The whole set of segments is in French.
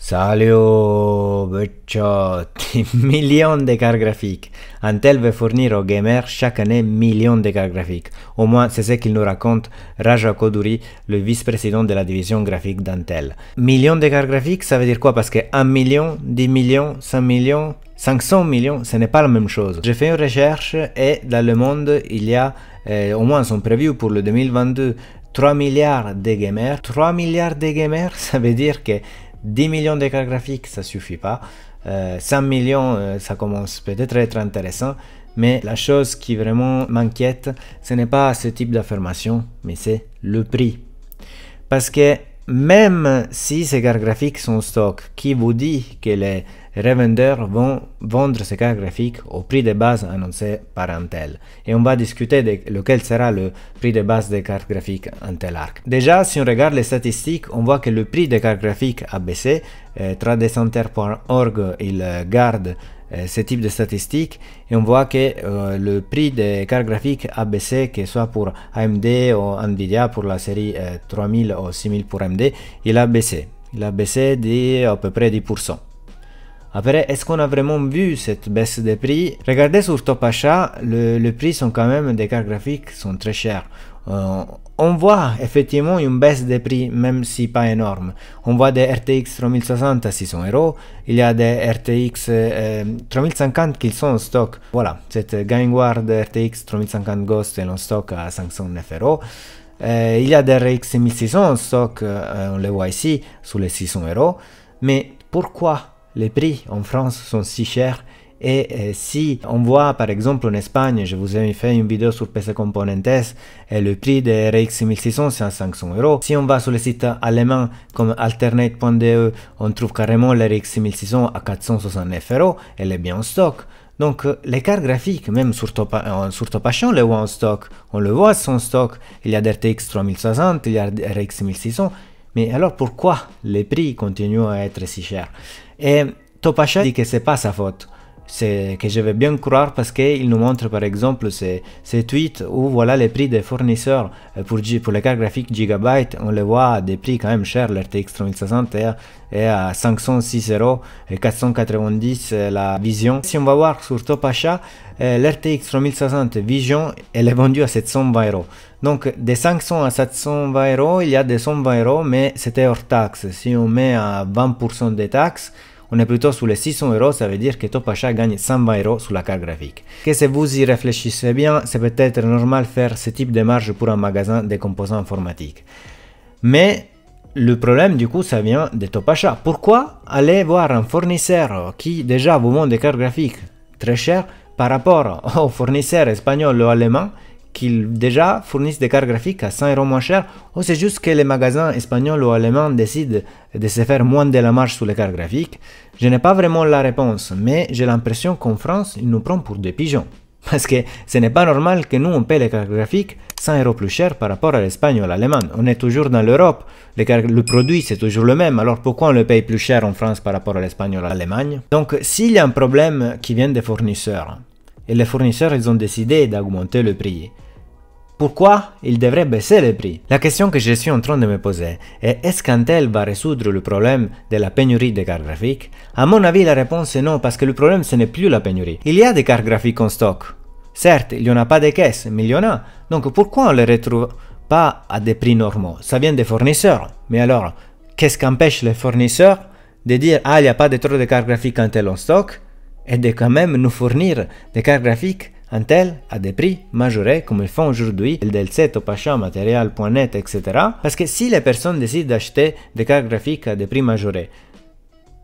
Salut, Becciotti, millions de cartes graphiques. Intel veut fournir aux gamers chaque année millions de cartes graphiques. Au moins, c'est ce qu'il nous raconte Raja Koduri, le vice-président de la division graphique d'Intel. Millions de cartes graphiques, ça veut dire quoi? Parce que 1 million, 10 millions, 100 millions, 500 millions, ce n'est pas la même chose. J'ai fait une recherche et dans le monde, il y a au moins son preview pour le 2022, 3 milliards de gamers. 3 milliards de gamers, ça veut dire que 10 millions de cartes graphiques, ça suffit pas. 100 millions, ça commence peut-être à être intéressant. Mais la chose qui vraiment m'inquiète, ce n'est pas ce type d'affirmation, mais c'est le prix. Parce que même si ces cartes graphiques sont en stock, qui vous dit que les revendeurs vont vendre ces cartes graphiques au prix de base annoncé par Intel? Et on va discuter de lequel sera le prix de base des cartes graphiques Intel Arc. Déjà, si on regarde les statistiques, on voit que le prix des cartes graphiques a baissé. Tradecenter.org, il garde ce type de statistiques et on voit que le prix des cartes graphiques a baissé, que ce soit pour AMD ou Nvidia pour la série 3000 ou 6000 pour AMD, il a baissé à peu près 10%. Après, est-ce qu'on a vraiment vu cette baisse des prix? Regardez sur Top Achat, les prix sont quand même des cartes graphiques sont très chers. On voit effectivement une baisse des prix, même si pas énorme. On voit des RTX 3060 à 600 €, il y a des RTX 3050 qui sont en stock. Voilà, cette Gameward RTX 3050 Ghost est en stock à 509 €. Il y a des RX 1600 en stock, on les voit ici, sous les 600 €. Mais pourquoi les prix en France sont si chers? Et si on voit par exemple en Espagne, je vous ai fait une vidéo sur PC Componentes et le prix des RX 1600 c'est à 500 €. Si on va sur les sites allemands comme alternate.de, on trouve carrément l'RX 1600 à 469 €, elle est bien en stock. Donc les cartes graphiques, même sur Top Achat, on les voit en stock, on le voit en stock. Il y a des RTX 3060, il y a des RX 1600. Mais alors pourquoi les prix continuent à être si chers? Et Top Achat dit que c'est pas sa faute. C'est que je vais bien croire parce qu'il nous montre par exemple ces tweets où voilà les prix des fournisseurs pour les cartes graphiques Gigabyte, on les voit à des prix quand même chers. L'RTX 3060 est à 506 € et 490 la Vision. Si on va voir sur Top Achat, l'RTX 3060 Vision elle est vendue à 720 €. Donc des 500 à 720 €, il y a des 120 €, mais c'était hors taxe. Si on met à 20% des taxes, on est plutôt sous les 600 €, ça veut dire que Top Achat gagne 120 € sur la carte graphique. Que si vous y réfléchissez bien, c'est peut-être normal faire ce type de marge pour un magasin de composants informatiques. Mais le problème du coup, ça vient de Top Achat. Pourquoi aller voir un fournisseur qui déjà vous vend des cartes graphiques très chères par rapport aux fournisseurs espagnols ou allemands qui déjà fournissent des cartes graphiques à 100 € moins chères, ou c'est juste que les magasins espagnols ou allemands décident de se faire moins de la marge sur les cartes graphiques? Je n'ai pas vraiment la réponse, mais j'ai l'impression qu'en France, ils nous prennent pour des pigeons. Parce que ce n'est pas normal que nous, on paie les cartes graphiques 100 € plus cher par rapport à l'Espagne ou à l'Allemagne. On est toujours dans l'Europe, le produit c'est toujours le même, alors pourquoi on le paye plus cher en France par rapport à l'Espagne ou à l'Allemagne? Donc s'il y a un problème qui vient des fournisseurs, et les fournisseurs ils ont décidé d'augmenter le prix, pourquoi ils devraient baisser le prix? La question que je suis en train de me poser est: est-ce qu'Intel va résoudre le problème de la pénurie des cartes graphiques? À mon avis, la réponse est non, parce que le problème ce n'est plus la pénurie. Il y a des cartes graphiques en stock. Certes, il n'y en a pas de caisse, mais il y en a. Donc pourquoi on ne les retrouve pas à des prix normaux? Ça vient des fournisseurs. Mais alors, qu'est-ce qu'empêche les fournisseurs de dire: ah, il n'y a pas de trop de cartes graphiques Intel en stock, et de quand même nous fournir des cartes graphiques Intel à des prix majorés comme ils font aujourd'hui, LDLC, Top Achat, Material.net, etc. Parce que si les personnes décident d'acheter des cartes graphiques à des prix majorés,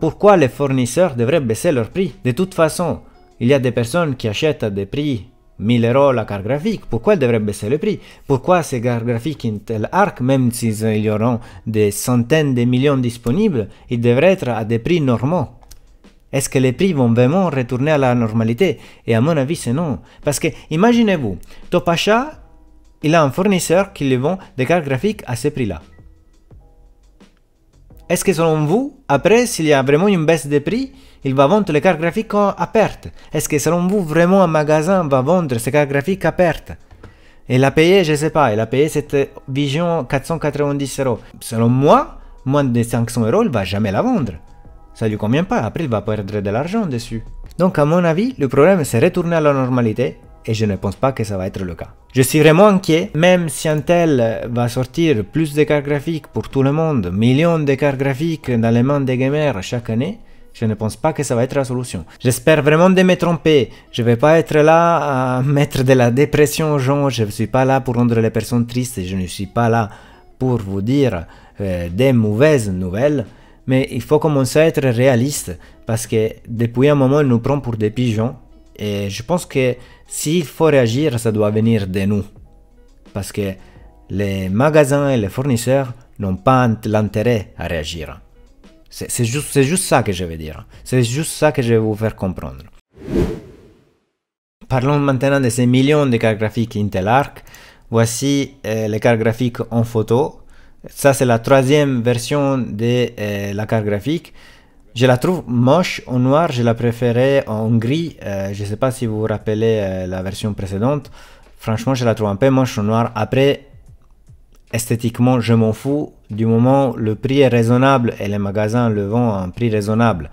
pourquoi les fournisseurs devraient baisser leur prix? De toute façon, il y a des personnes qui achètent à des prix 1000 € la carte graphique, pourquoi elles devraient baisser le prix? Pourquoi ces cartes graphiques Intel Arc, même s'ils y auront des centaines de millions disponibles, ils devraient être à des prix normaux? Est-ce que les prix vont vraiment retourner à la normalité? Et à mon avis, c'est non. Parce que, imaginez-vous, Top Achat, il a un fournisseur qui lui vend des cartes graphiques à ce prix-là. Est-ce que selon vous, après, s'il y a vraiment une baisse des prix, il va vendre les cartes graphiques à perte? Est-ce que selon vous, vraiment un magasin va vendre ces cartes graphiques à perte? Et il a payé, je ne sais pas, il a payé cette Vision 490 €. Selon moi, moins de 500 €, il ne va jamais la vendre. ça lui convient pas, après il va perdre de l'argent dessus. Donc à mon avis, le problème c'est retourner à la normalité et je ne pense pas que ça va être le cas. Je suis vraiment inquiet, même si Intel va sortir plus de cartes graphiques pour tout le monde, millions de cartes graphiques dans les mains des gamers chaque année, je ne pense pas que ça va être la solution. J'espère vraiment de me tromper. Je vais pas être là à mettre de la dépression aux gens. Je ne suis pas là pour rendre les personnes tristes. Je ne suis pas là pour vous dire des mauvaises nouvelles. Mais il faut commencer à être réaliste. Parce que depuis un moment, ils nous prennent pour des pigeons. Et je pense que s'il faut réagir, ça doit venir de nous. Parce que les magasins et les fournisseurs n'ont pas l'intérêt à réagir. C'est juste ça que je veux dire. C'est juste ça que je vais vous faire comprendre. Parlons maintenant de ces millions de cartes graphiques Intel Arc. Voici les cartes graphiques en photo. Ça, c'est la troisième version de la carte graphique. Je la trouve moche en noir. Je la préférais en gris. Je ne sais pas si vous vous rappelez la version précédente. Franchement, je la trouve un peu moche en noir. Après, esthétiquement, je m'en fous du moment où le prix est raisonnable et les magasins le vendent à un prix raisonnable.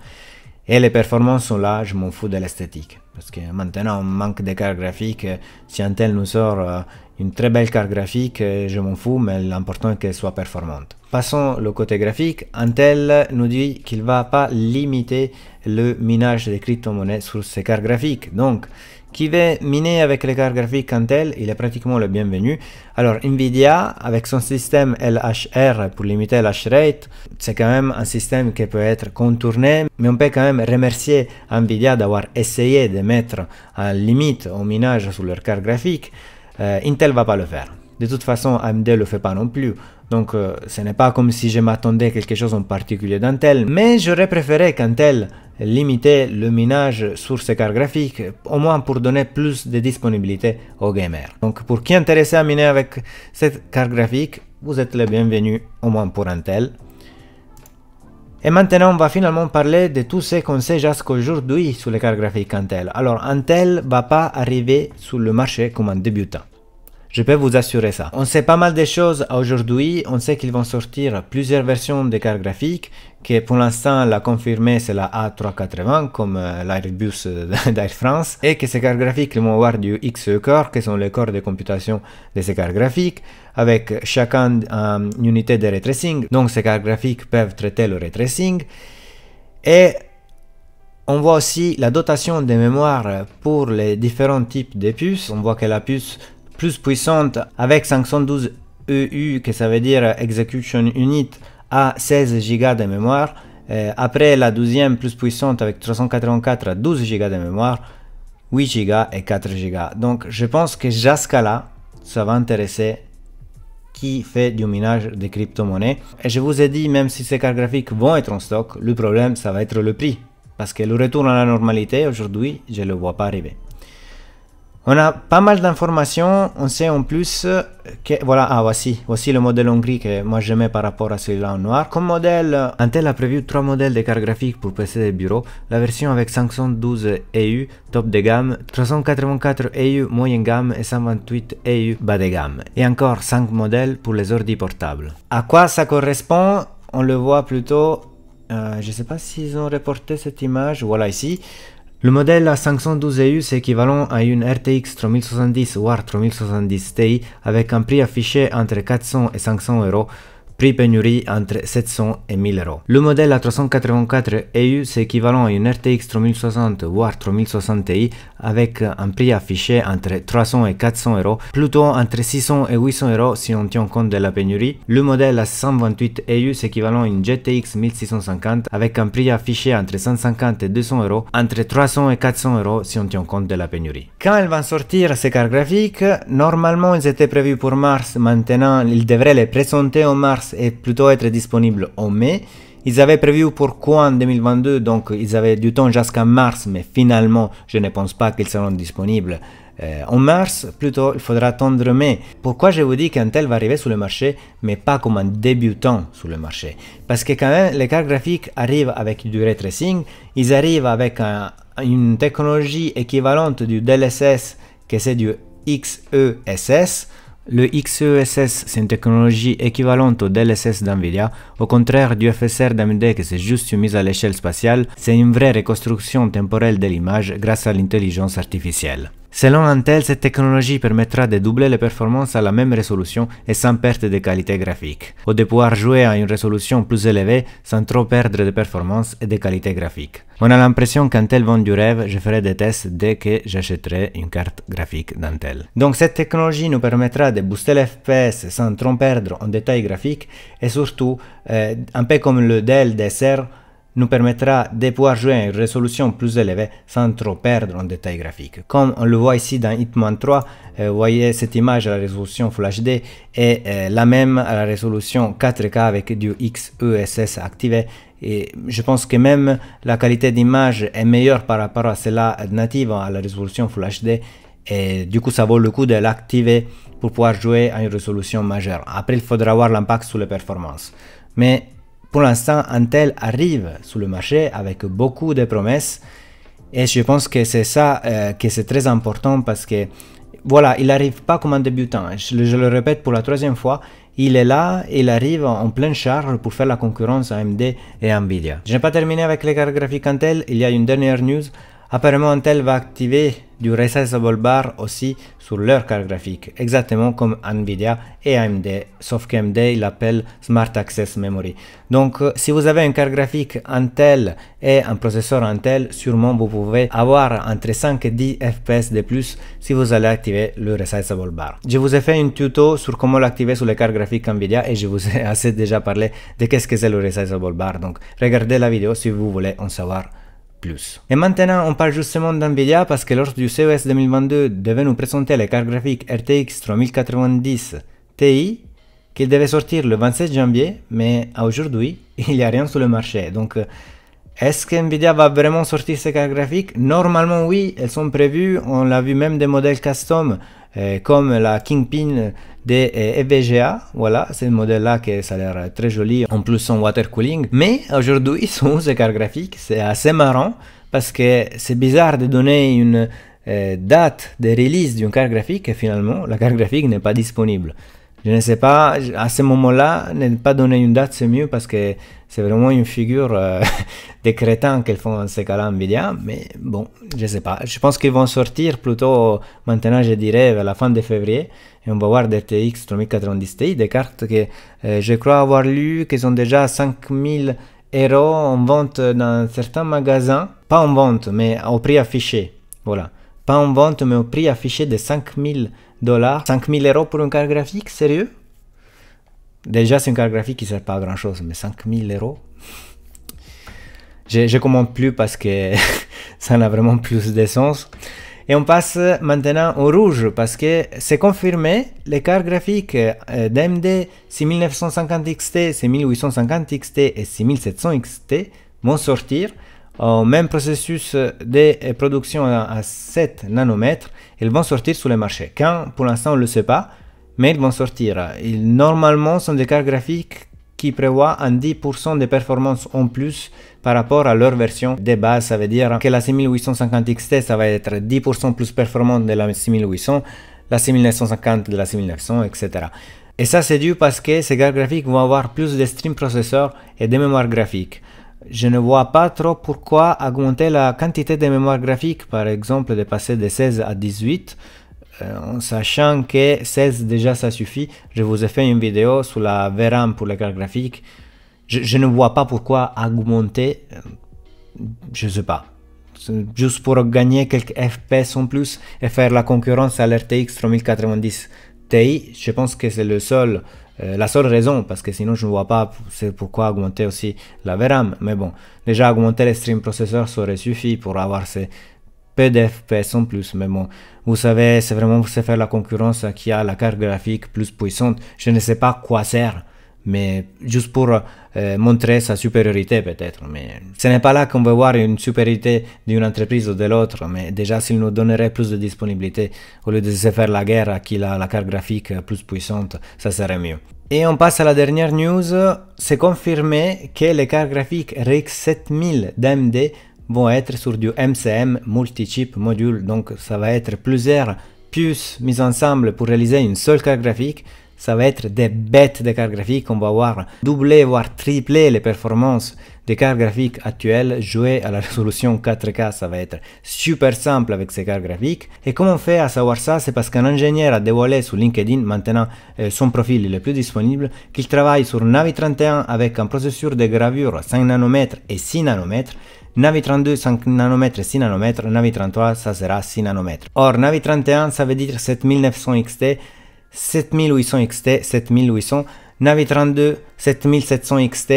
Et les performances sont là, je m'en fous de l'esthétique. Parce que maintenant, on manque de cartes graphiques. Si Intel nous sort une très belle carte graphique, je m'en fous, mais l'important est qu'elle soit performante. Passons au côté graphique. Intel nous dit qu'il ne va pas limiter le minage des crypto-monnaies sur ses cartes graphiques. Donc, qui veut miner avec les cartes graphiques Intel, il est pratiquement le bienvenu. Alors Nvidia, avec son système LHR pour limiter l'hash rate, c'est quand même un système qui peut être contourné, mais on peut quand même remercier Nvidia d'avoir essayé de mettre un limite au minage sur leurs cartes graphiques. Intel va pas le faire. De toute façon, AMD le fait pas non plus. Donc ce n'est pas comme si je m'attendais à quelque chose en particulier d'Intel, mais j'aurais préféré qu'Intel limiter le minage sur ses cartes graphiques, au moins pour donner plus de disponibilité aux gamers. Donc pour qui est intéressé à miner avec cette carte graphique, vous êtes les bienvenus, au moins pour Intel. Et maintenant, on va finalement parler de tout ce qu'on sait jusqu'aujourd'hui sur les cartes graphiques Intel. Alors Intel va pas arriver sur le marché comme un débutant. Je peux vous assurer ça. On sait pas mal de choses aujourd'hui. On sait qu'ils vont sortir plusieurs versions de cartes graphiques. Que pour l'instant, la confirmée, c'est la A380, comme l'Airbus d'Air France. Et que ces cartes graphiques vont avoir du XE Core, qui sont les corps de computation de ces cartes graphiques, avec chacun une unité de ray tracing. Donc ces cartes graphiques peuvent traiter le ray tracing. Et on voit aussi la dotation de mémoire pour les différents types de puces. On voit que la puce plus puissante avec 512 EU, que ça veut dire Execution Unit, à 16 Go de mémoire. Après la deuxième plus puissante avec 384 à 12 Go de mémoire, 8 Go et 4 Go. Donc je pense que jusqu'à là, ça va intéresser qui fait du minage de crypto-monnaies. Et je vous ai dit, même si ces cartes graphiques vont être en stock, le problème ça va être le prix. Parce que le retour à la normalité aujourd'hui, je ne le vois pas arriver. On a pas mal d'informations, on sait en plus que, voilà, voici le modèle en gris que moi j'aimais par rapport à celui-là en noir. Comme modèle, Intel a prévu 3 modèles de cartes graphiques pour PC de bureau, la version avec 512 EU top de gamme, 384 EU moyenne gamme et 128 EU bas de gamme. Et encore 5 modèles pour les ordi portables. À quoi ça correspond? On le voit plutôt, je ne sais pas s'ils ont reporté cette image, voilà ici. Le modèle à 512 EU c'est équivalent à une RTX 3070 voire 3070 Ti avec un prix affiché entre 400 et 500 euros, prix pénurie entre 700 et 1000 euros. Le modèle à 384 EU c'est équivalent à une RTX 3060 voire 3060 Ti avec un prix affiché entre 300 et 400 euros, plutôt entre 600 et 800 euros si on tient compte de la pénurie. Le modèle à 128 EU c'est équivalent à une GTX 1650 avec un prix affiché entre 150 et 200 euros, entre 300 et 400 euros si on tient compte de la pénurie. Quand elles vont sortir ces cartes graphiques, normalement ils étaient prévus pour mars, maintenant ils devraient les présenter en mars et plutôt être disponibles en mai. Ils avaient prévu pourquoi en 2022, donc ils avaient du temps jusqu'à mars, mais finalement je ne pense pas qu'ils seront disponibles en mars, plutôt il faudra attendre mai. Pourquoi je vous dis qu'Intel va arriver sur le marché, mais pas comme un débutant sur le marché? Parce que quand même les cartes graphiques arrivent avec du ray tracing, ils arrivent avec une technologie équivalente du DLSS, que c'est du XESS. Le XeSS, c'est une technologie équivalente au DLSS d'NVIDIA. Au contraire du FSR d'AMD qui c'est juste une mise à l'échelle spatiale, c'est une vraie reconstruction temporelle de l'image grâce à l'intelligence artificielle. Selon Intel, cette technologie permettra de doubler les performances à la même résolution et sans perte de qualité graphique, ou de pouvoir jouer à une résolution plus élevée sans trop perdre de performance et de qualité graphique. On a l'impression qu'Intel vend du rêve, je ferai des tests dès que j'achèterai une carte graphique d'Intel. Donc cette technologie nous permettra de booster l'FPS sans trop perdre en détail graphique et surtout, un peu comme le Dell DSR, nous permettra de pouvoir jouer à une résolution plus élevée sans trop perdre en détail graphique. Comme on le voit ici dans Hitman 3, vous voyez cette image à la résolution Full HD et la même à la résolution 4K avec du XeSS activé. Et je pense que même la qualité d'image est meilleure par rapport à celle-là native à la résolution Full HD. Et du coup, ça vaut le coup de l'activer pour pouvoir jouer à une résolution majeure. Après, il faudra voir l'impact sur les performances. Mais pour l'instant, Intel arrive sur le marché avec beaucoup de promesses et je pense que c'est ça que c'est très important parce que voilà, il n'arrive pas comme un débutant. Je le répète pour la troisième fois, il est là, il arrive en pleine charge pour faire la concurrence à AMD et Nvidia. Je n'ai pas terminé avec les cartes graphiques Intel, il y a une dernière news. Apparemment, Intel va activer du resizable bar aussi sur leur carte graphique, exactement comme Nvidia et AMD, sauf qu'AMD il l'appelle Smart Access Memory. Donc, si vous avez une carte graphique Intel et un processeur Intel, sûrement vous pouvez avoir entre 5 et 10 FPS de plus si vous allez activer le resizable bar. Je vous ai fait un tuto sur comment l'activer sur les cartes graphiques Nvidia et je vous ai assez déjà parlé de qu'est-ce que c'est le resizable bar. Donc, regardez la vidéo si vous voulez en savoir plus. Et maintenant, on parle justement d'NVIDIA parce que lors du CES 2022 devait nous présenter les cartes graphiques RTX 3090 Ti qui devaient sortir le 27 janvier, mais aujourd'hui, il n'y a rien sur le marché. Donc, est-ce que Nvidia va vraiment sortir ces cartes graphiques? Normalement, oui, elles sont prévues. On l'a vu même des modèles custom comme la Kingpin de EVGA. Voilà, c'est le modèle-là que ça a l'air très joli. En plus, son water cooling. Mais aujourd'hui, ils sont où ces cartes graphiques? C'est assez marrant parce que c'est bizarre de donner une date de release d'une carte graphique et finalement, la carte graphique n'est pas disponible. Je ne sais pas, à ce moment-là, ne pas donner une date, c'est mieux parce que c'est vraiment une figure des crétins qu'elles font dans ces cas-là Nvidia. Mais bon, je sais pas. Je pense qu'ils vont sortir plutôt maintenant, je dirais, vers la fin de février. Et on va voir des RTX 3090 Ti, des cartes que je crois avoir lu qu'ils ont déjà 5000 € en vente dans certains magasins. Pas en vente, mais au prix affiché. Voilà. Pas en vente, mais au prix affiché de 5000 $. 5000 € pour une carte graphique, sérieux? Déjà, c'est une carte graphique qui ne sert pas à grand chose, mais 5000 €. Je commande plus parce que ça n'a vraiment plus de sens. Et on passe maintenant au rouge parce que c'est confirmé, les cartes graphiques d'AMD 6950 XT, 6850 XT et 6700 XT vont sortir au même processus de production à 7 nanomètres. Ils vont sortir sur le marché. Quand, pour l'instant, on ne le sait pas, mais ils vont sortir. Normalement, ce sont des cartes graphiques qui prévoient un 10% de performance en plus par rapport à leur version de base. Ça veut dire que la 6850 XT, ça va être 10% plus performante de la 6800, la 6950 de la 6900, etc. Et ça, c'est dû parce que ces cartes graphiques vont avoir plus de stream processeurs et de mémoire graphique. Je ne vois pas trop pourquoi augmenter la quantité de mémoire graphique, par exemple de passer de 16 à 18, en sachant que 16 déjà ça suffit. Je vous ai fait une vidéo sur la VRAM pour les cartes graphiques. Je ne vois pas pourquoi augmenter, je sais pas. Juste pour gagner quelques FPS en plus et faire la concurrence à l'RTX 3090 Ti, je pense que c'est la seule raison, parce que sinon je ne vois pas c'est pourquoi augmenter aussi la VRAM. Mais bon, déjà augmenter les stream processeurs ça aurait suffi pour avoir ces peu de FPS en plus. Mais bon, vous savez, c'est vraiment pour se faire la concurrence qui a la carte graphique plus puissante. Je ne sais pas quoi sert, mais juste pour montrer sa supériorité peut-être. Mais ce n'est pas là qu'on veut voir une supériorité d'une entreprise ou de l'autre, mais déjà s'il nous donnerait plus de disponibilité au lieu de se faire la guerre à qui a la carte graphique plus puissante, ça serait mieux. Et on passe à la dernière news. C'est confirmé que les cartes graphiques RX 7000 d'AMD vont être sur du MCM multi-chip module, donc ça va être plusieurs puces mises ensemble pour réaliser une seule carte graphique, ça va être des bêtes de cartes graphiques. On va voir doubler, voire tripler les performances des cartes graphiques actuelles jouées à la résolution 4K. Ça va être super simple avec ces cartes graphiques. Et comment on fait à savoir ça? C'est parce qu'un ingénieur a dévoilé sur LinkedIn, maintenant son profil il est plus disponible, qu'il travaille sur Navi 31 avec un processeur de gravure 5 nanomètres et 6 nanomètres. Navi 32 5 nanomètres et 6 nanomètres, Navi 33 ça sera 6 nanomètres. Or Navi 31 ça veut dire 7900 XT, 7800 XT, 7800, Navi 32 7700 XT,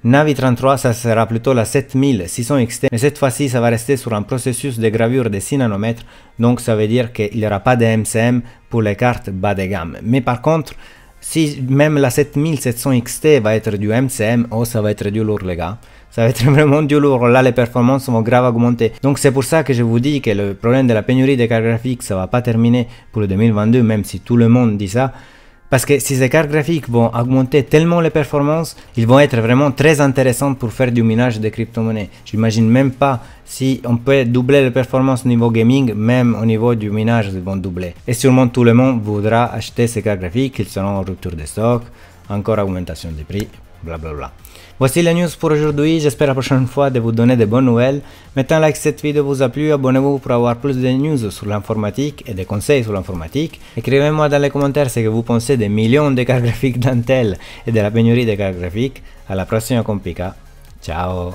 Navi 33 ça sera plutôt la 7600 XT, mais cette fois-ci ça va rester sur un processus de gravure de 6 nanomètres, donc ça veut dire qu'il n'y aura pas de MCM pour les cartes bas de gamme. Mais par contre, si même la 7700 XT va être du MCM, oh ça va être du lourd les gars. Ça va être vraiment du lourd, là les performances vont grave augmenter. Donc c'est pour ça que je vous dis que le problème de la pénurie des cartes graphiques, ça va pas terminer pour le 2022, même si tout le monde dit ça. Parce que si ces cartes graphiques vont augmenter tellement les performances, ils vont être vraiment très intéressants pour faire du minage de crypto-monnaies. J'imagine même pas si on peut doubler les performances au niveau gaming, même au niveau du minage, ils vont doubler. Et sûrement tout le monde voudra acheter ces cartes graphiques, ils seront en rupture de stock, encore augmentation des prix, blablabla. Voici la news pour aujourd'hui, j'espère la prochaine fois de vous donner de bonnes nouvelles. Mettez un like si cette vidéo vous a plu, abonnez-vous pour avoir plus de news sur l'informatique et des conseils sur l'informatique. Écrivez-moi dans les commentaires ce que vous pensez des millions de cartes graphiques d'Intel et de la pénurie de cartes graphiques. À la prochaine Compica, ciao.